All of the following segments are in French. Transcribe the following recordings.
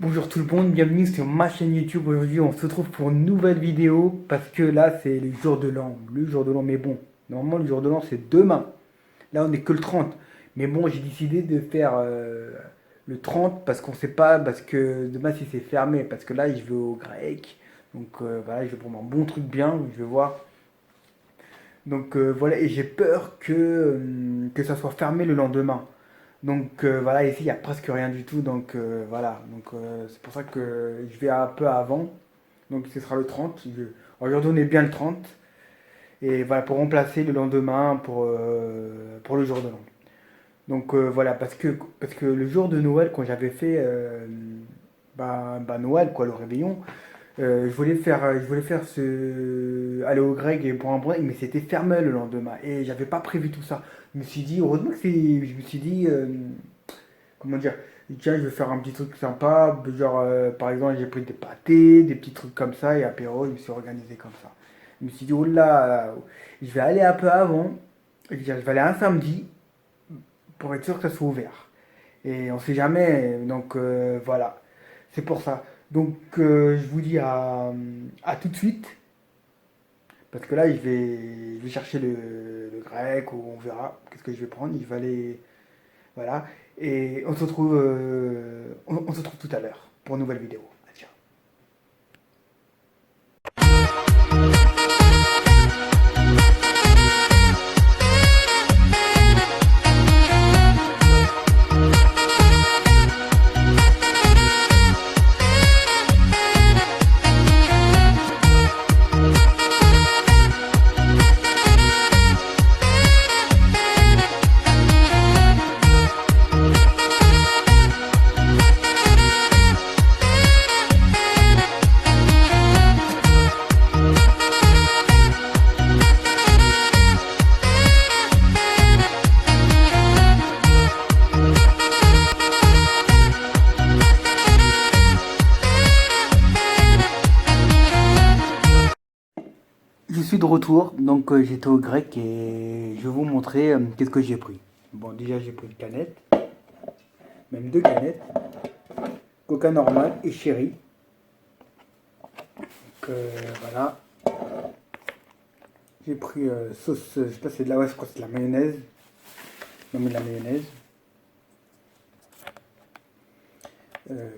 Bonjour tout le monde, bienvenue sur ma chaîne YouTube. Aujourd'hui, on se retrouve pour une nouvelle vidéo parce que là, c'est le jour de l'an. Le jour de l'an, mais bon, normalement, le jour de l'an, c'est demain. Là, on n'est que le 30. Mais bon, j'ai décidé de faire le 30 parce qu'on sait pas, parce que demain, si c'est fermé, parce que là, je vais au grec. Donc voilà, je vais prendre un bon truc bien, je vais voir. Donc voilà, et j'ai peur que ça soit fermé le lendemain. Donc voilà, ici il n'y a presque rien du tout. Donc voilà, donc c'est pour ça que je vais un peu avant. Donc ce sera le 30. Aujourd'hui on est bien le 30. Et voilà, pour remplacer le lendemain pour le jour de l'an. Donc voilà, parce que le jour de Noël, quand j'avais fait Noël, quoi, le réveillon, je voulais faire aller au grec et pour un break, mais c'était fermé le lendemain. Et j'avais pas prévu tout ça. Je me suis dit, heureusement que c'est. Je me suis dit, comment dire, tiens, je vais faire un petit truc sympa. Genre, par exemple, j'ai pris des pâtés, des petits trucs comme ça, et apéro, je me suis organisé comme ça. Je me suis dit, oh là, je vais aller un peu avant. Je vais aller un samedi pour être sûr que ça soit ouvert. Et on sait jamais, donc voilà. C'est pour ça. Donc je vous dis à tout de suite. Parce que là, je vais chercher le grec, ou on verra qu'est-ce que je vais prendre. Je vais aller. Voilà. Et on se retrouve tout à l'heure pour une nouvelle vidéo. Ciao. Je suis de retour, donc j'étais au grec et je vais vous montrer qu'est-ce que j'ai pris. Bon, déjà j'ai pris une canette, même deux canettes, coca normal et chéri. Donc voilà, j'ai pris sauce, je sais pas, c'est de la, ouais, je crois que c'est de la mayonnaise. Non, mais de la mayonnaise.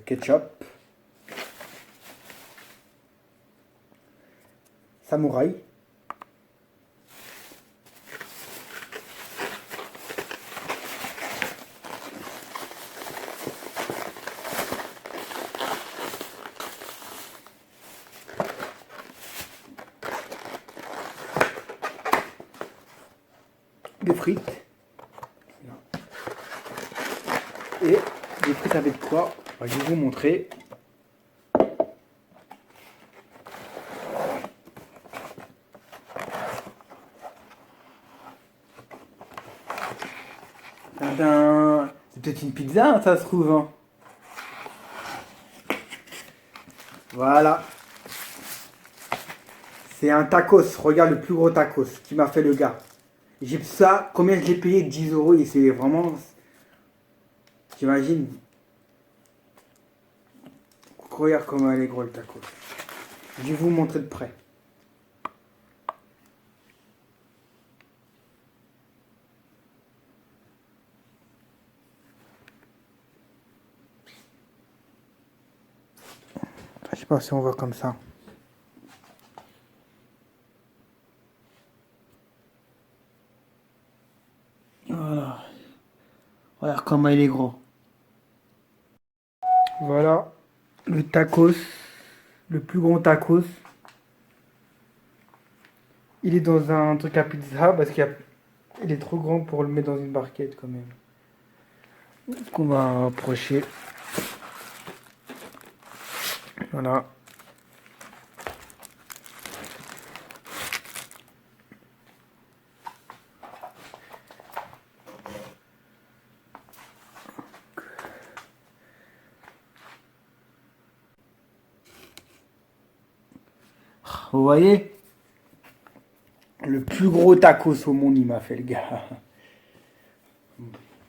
Ketchup, samouraï, des frites. Et des frites avec quoi? Je vais vous montrer. Tadam. C'est peut-être une pizza, hein, ça se trouve, hein. Voilà. C'est un tacos. Regarde le plus gros tacos qui m'a fait le gars. J'ai ça, combien je l'ai payé? 10 euros et c'est vraiment. J'imagine. Regarde comment elle est gros le tacos. Je vais vous montrer de près. Je sais pas si on voit comme ça. Voilà. Regarde comment il est gros. Voilà. Le tacos. Le plus gros tacos. Il est dans un truc à pizza parce qu'il est trop grand pour le mettre dans une barquette quand même. Qu'on va approcher. Voilà. Vous voyez? Le plus gros tacos au monde, il m'a fait le gars.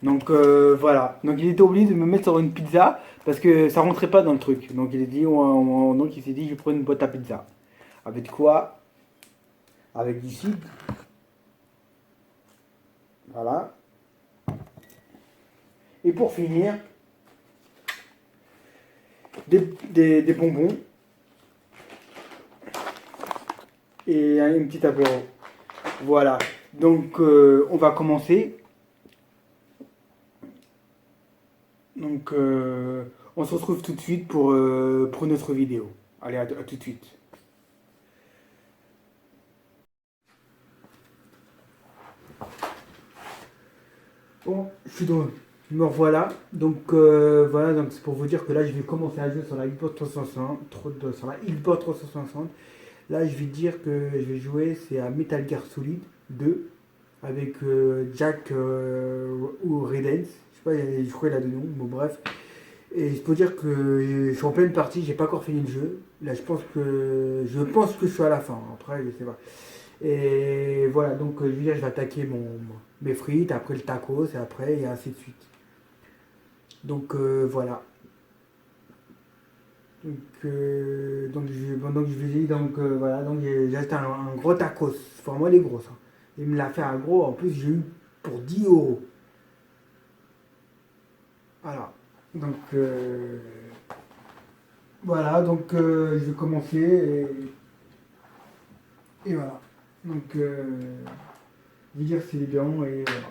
Donc voilà. Donc il était obligé de me mettre sur une pizza parce que ça rentrait pas dans le truc. Donc il a dit, donc il s'est dit, je prends une boîte à pizza. Avec quoi? Avec du cidre. Voilà. Et pour finir, des bonbons et une petite apéro. Voilà. Donc on va commencer. Donc on se retrouve tout de suite pour notre vidéo. Allez, à tout de suite. Bon, je suis drôle. Me revoilà. Donc voilà, donc c'est pour vous dire que là je vais commencer à jouer sur la Xbox 360, sur la Xbox 360. Là je vais dire que je vais jouer, c'est à Metal Gear Solid 2 avec Jack ou Redens. Je sais pas, je crois qu'il a deux noms, bon bref. Et je peux dire que je suis en pleine partie, j'ai pas encore fini le jeu. Là je pense que je suis à la fin. Après je sais pas. Et voilà, donc je veux dire, je vais attaquer mes frites, après le tacos, et après, et ainsi de suite. Donc voilà. Donc je vais dire, donc voilà, donc j'ai acheté un gros tacos. Enfin, moi, les gros, ça. Il me l'a fait un gros, en plus, j'ai eu pour 10 euros. Voilà. Donc voilà, donc je vais commencer, et voilà. Donc je vais dire c'est bien, et voilà.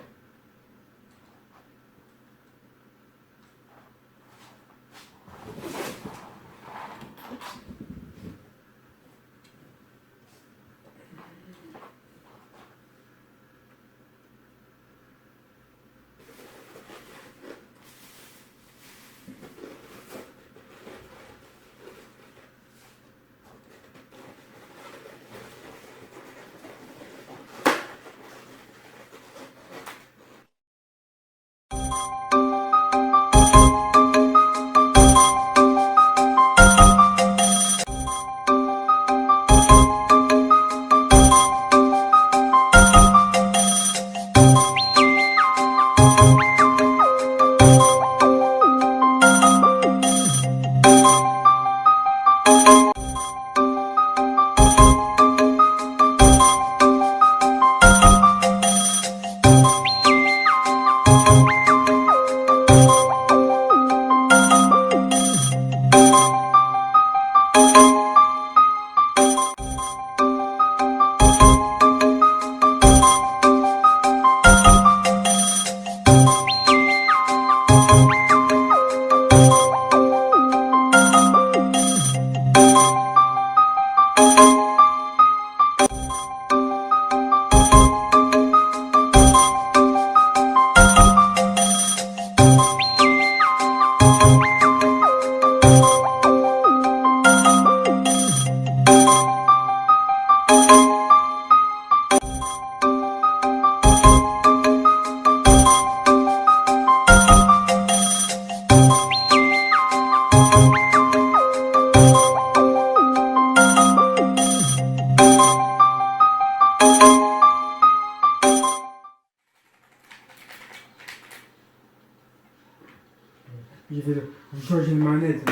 J'ai changé de manette.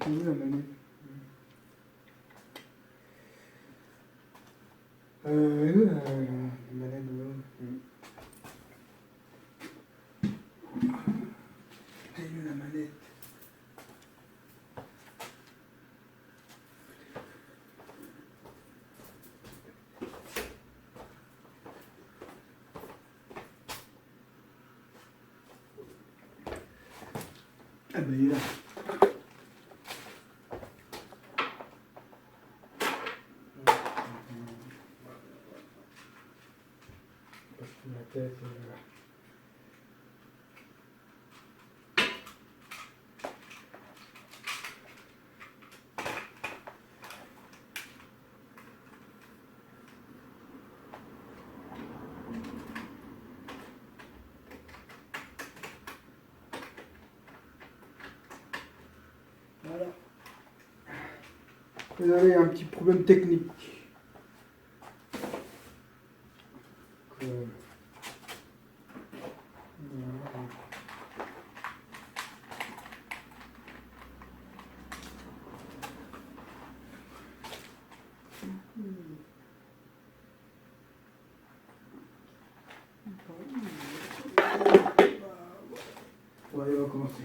C'est où la manette? Où la manette? C'est où la manette? Ah ben il est là. Parce que ma tête est là. Voilà. Désolé, il y a un petit problème technique. Ouais, on va commencer.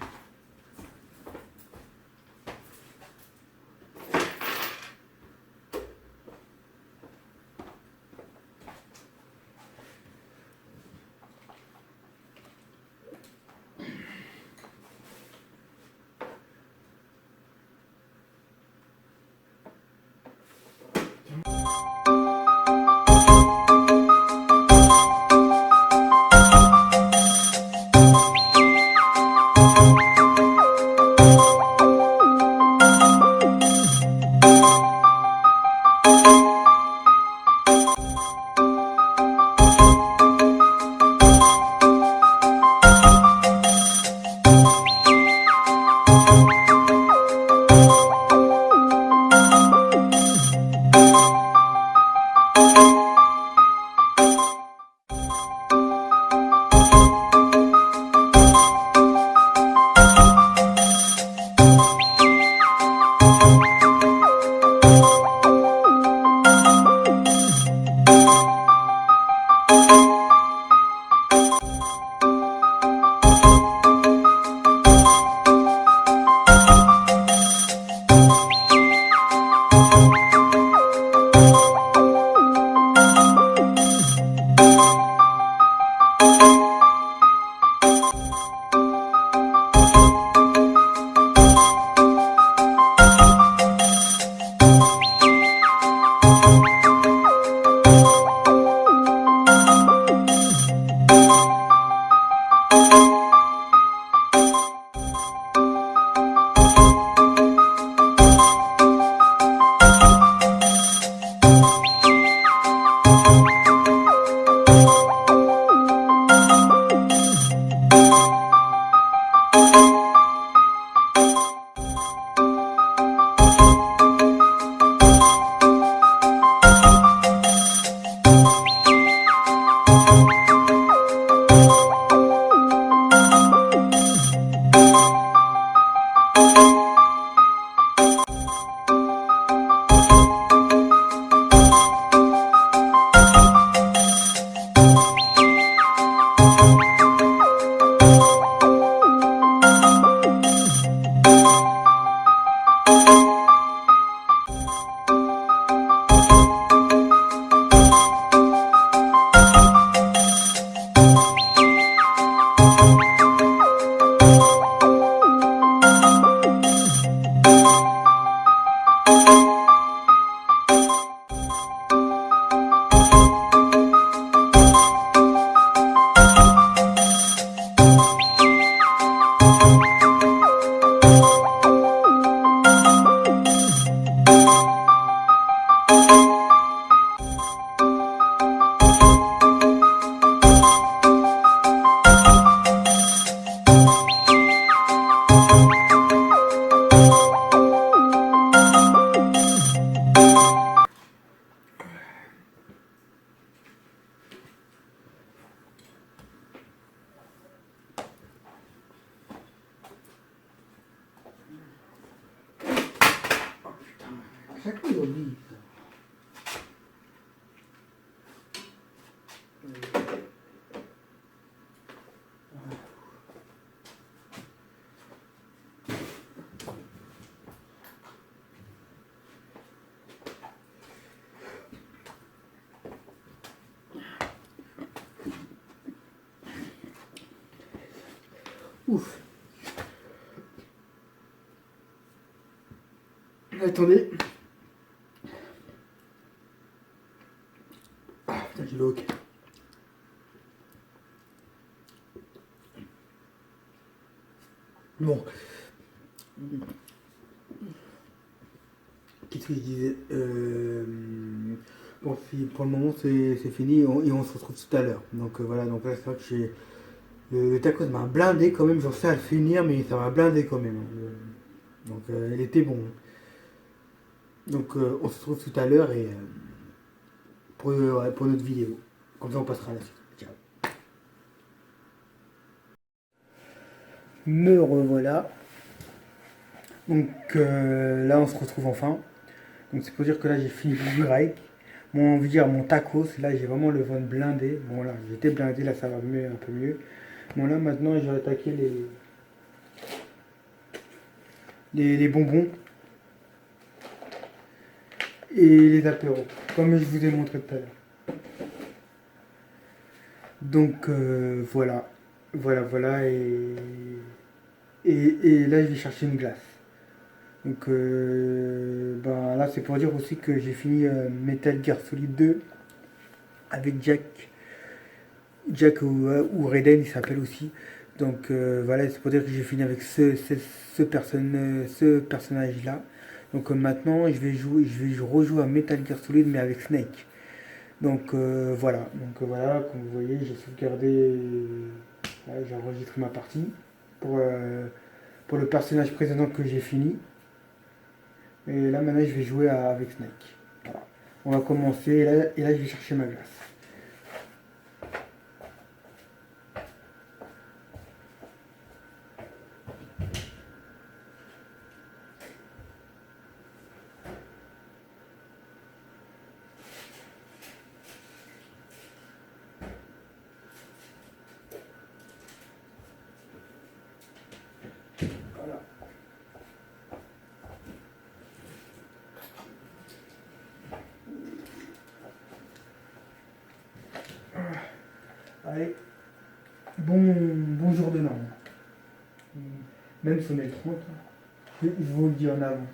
Chaque fois, il oublie. Ouf. Attendez. Ah putain, j'ai le hockey. Bon. Qu'est-ce que je disais Bon, pour le moment c'est fini et on se retrouve tout à l'heure. Donc voilà, donc là c'est vrai que j'ai... Le tacos m'a blindé quand même, j'en sais à le finir, mais ça m'a blindé quand même. Donc il était bon. Donc on se retrouve tout à l'heure et pour notre vidéo. Comme ça on passera à la suite. Ciao. Me revoilà. Donc là on se retrouve enfin. Donc c'est pour dire que là j'ai fini le break. On veut dire mon tacos, là j'ai vraiment le ventre blindé. Bon là j'étais blindé, là ça va mieux, un peu mieux. Bon là maintenant je vais attaquer les bonbons et les apéros, comme je vous ai montré tout à l'heure. Donc voilà, voilà, et là je vais chercher une glace. Donc ben, là c'est pour dire aussi que j'ai fini Metal Gear Solid 2 avec Jack ou Raiden il s'appelle aussi. Donc voilà, c'est pour dire que j'ai fini avec ce personnage-là. Donc maintenant, je vais rejouer à Metal Gear Solid, mais avec Snake. Donc voilà, comme vous voyez, j'ai sauvegardé, j'ai enregistré ma partie pour le personnage précédent que j'ai fini. Et là maintenant, je vais jouer avec Snake. Voilà. On va commencer, et là je vais chercher ma glace. Voilà. Allez, bon jour de l'an. Même si on est le 30, je vous le dis en avant.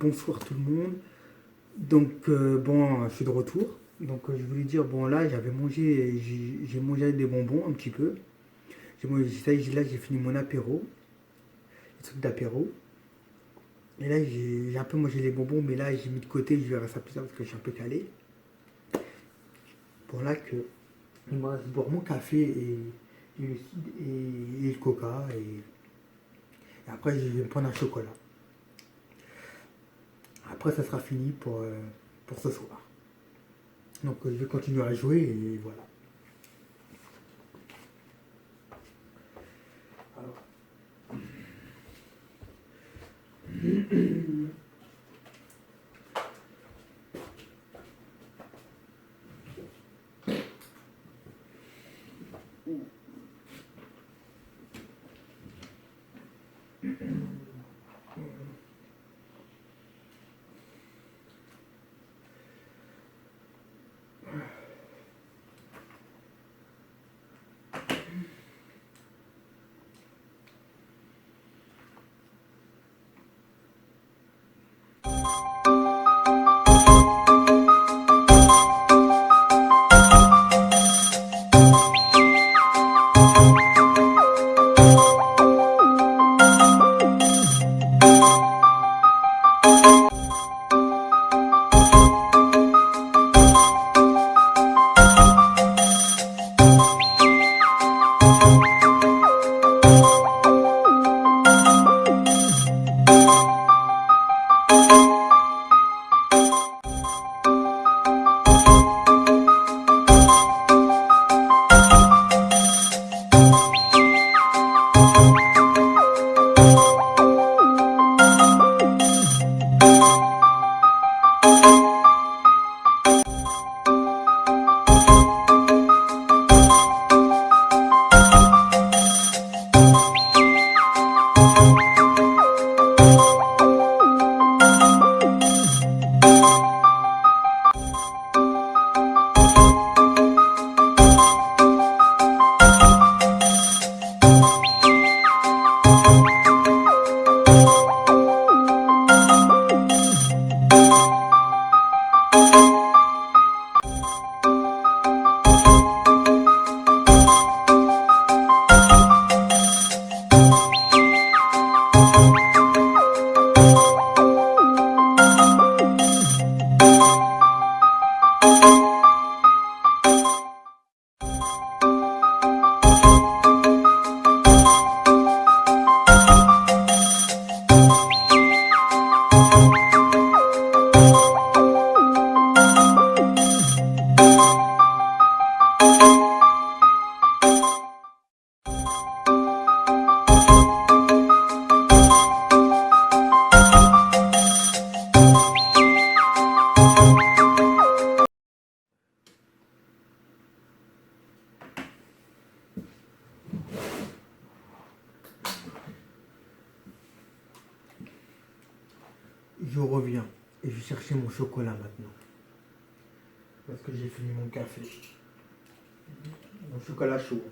bonsoir tout le monde. Donc bon, je suis de retour. Donc je voulais dire, bon là j'avais mangé, j'ai mangé des bonbons un petit peu. J'ai mangé ça, là j'ai fini mon apéro, les trucs d'apéro. Et là j'ai un peu mangé les bonbons, mais là j'ai mis de côté, je verrai ça plus tard parce que je suis un peu calé. Bon là que il me reste boire mon café et le coca et après je vais me prendre un chocolat. Après ça sera fini pour ce soir. Donc je vais continuer à jouer et voilà. Je reviens et je vais chercher mon chocolat maintenant. Parce que j'ai fini mon café. Mon chocolat chaud.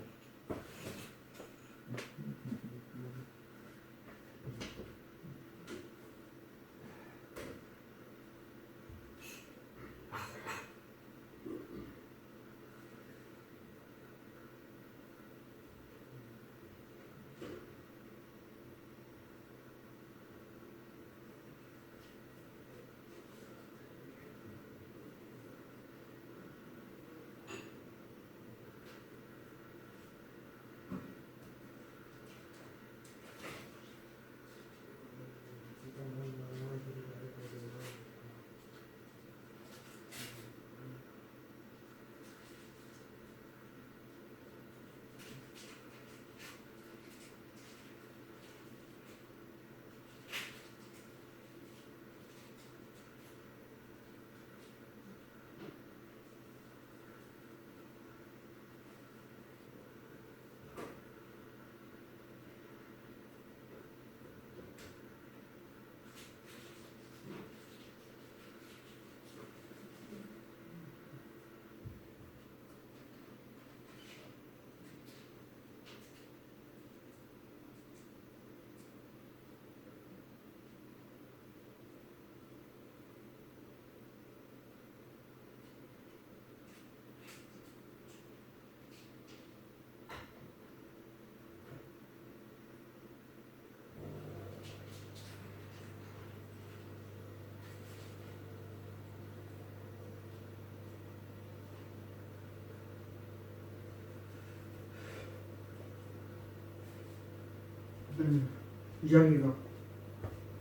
J'arrive. Hein.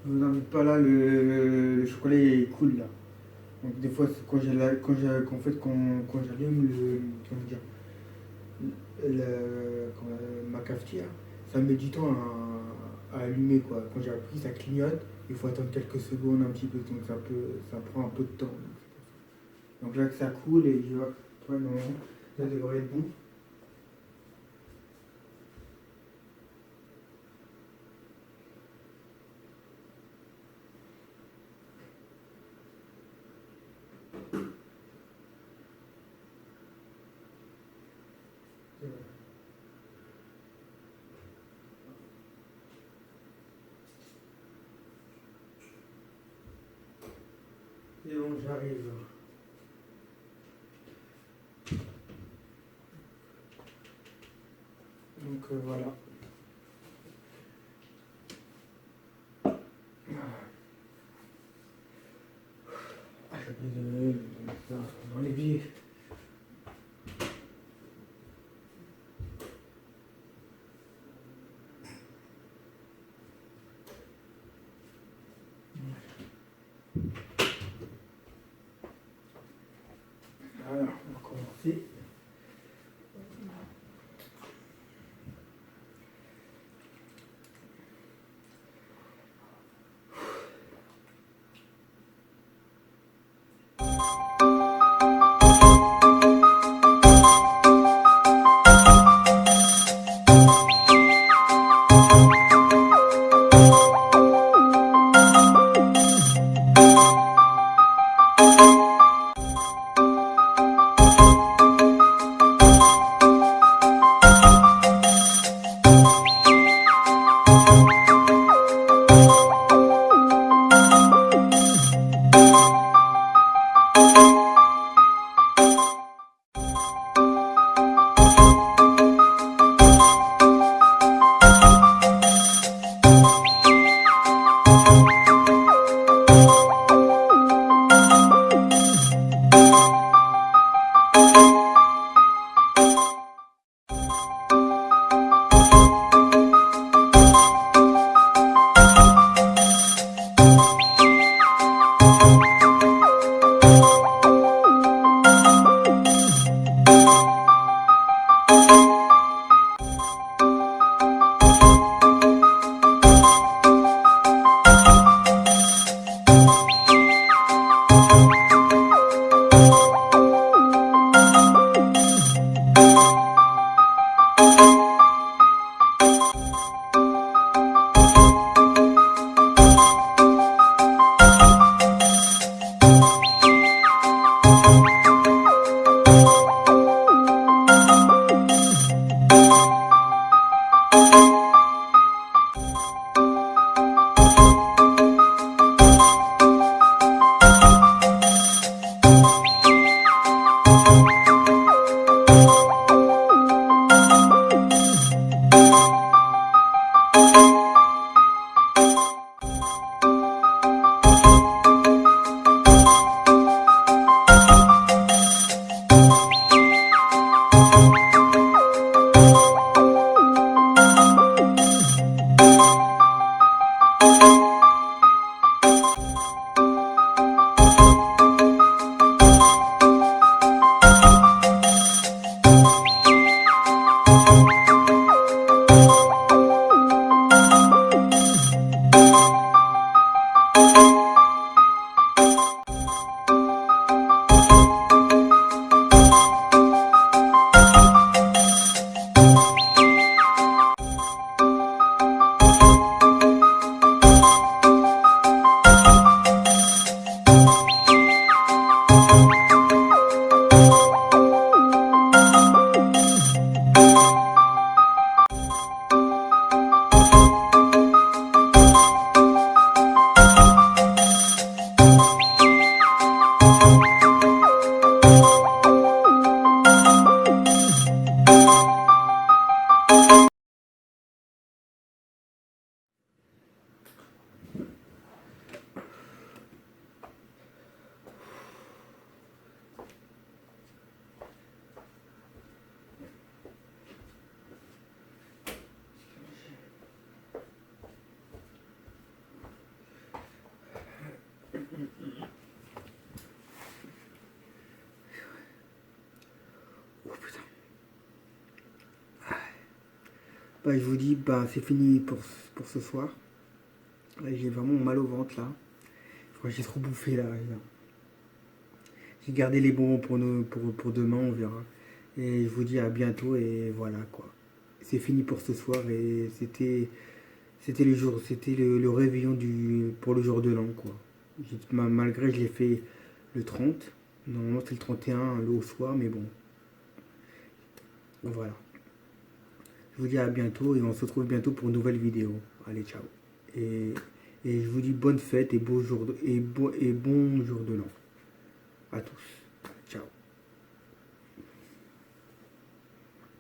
Je vous invite pas là, le chocolat est cool là. Donc des fois, quand quand j'allume comment dire, ma cafetière, ça met du temps à allumer quoi. Quand j'ai appris, ça clignote. Il faut attendre quelques secondes un petit peu, donc ça prend un peu de temps. Donc là que ça coule et je vois, toi non, ça devrait être bon. C'est bon, j'arrive. Donc voilà. Ah, je suis désolé, dans les pieds. Voilà, on va commencer. Bah, je vous dis, bah, c'est fini pour ce soir. Ouais, j'ai vraiment mal au ventre là. J'ai trop bouffé là. J'ai gardé les bonbons pour demain, on verra. Et je vous dis à bientôt et voilà quoi. C'est fini pour ce soir et c'était le jour, c'était le réveillon pour le jour de l'an quoi. Malgré je l'ai fait le 30. Normalement c'est le 31 le au soir mais bon. Voilà. Je vous dis à bientôt et on se retrouve bientôt pour une nouvelle vidéo. Allez ciao. Et, et je vous dis bonne fête et bon jour de l'an à tous.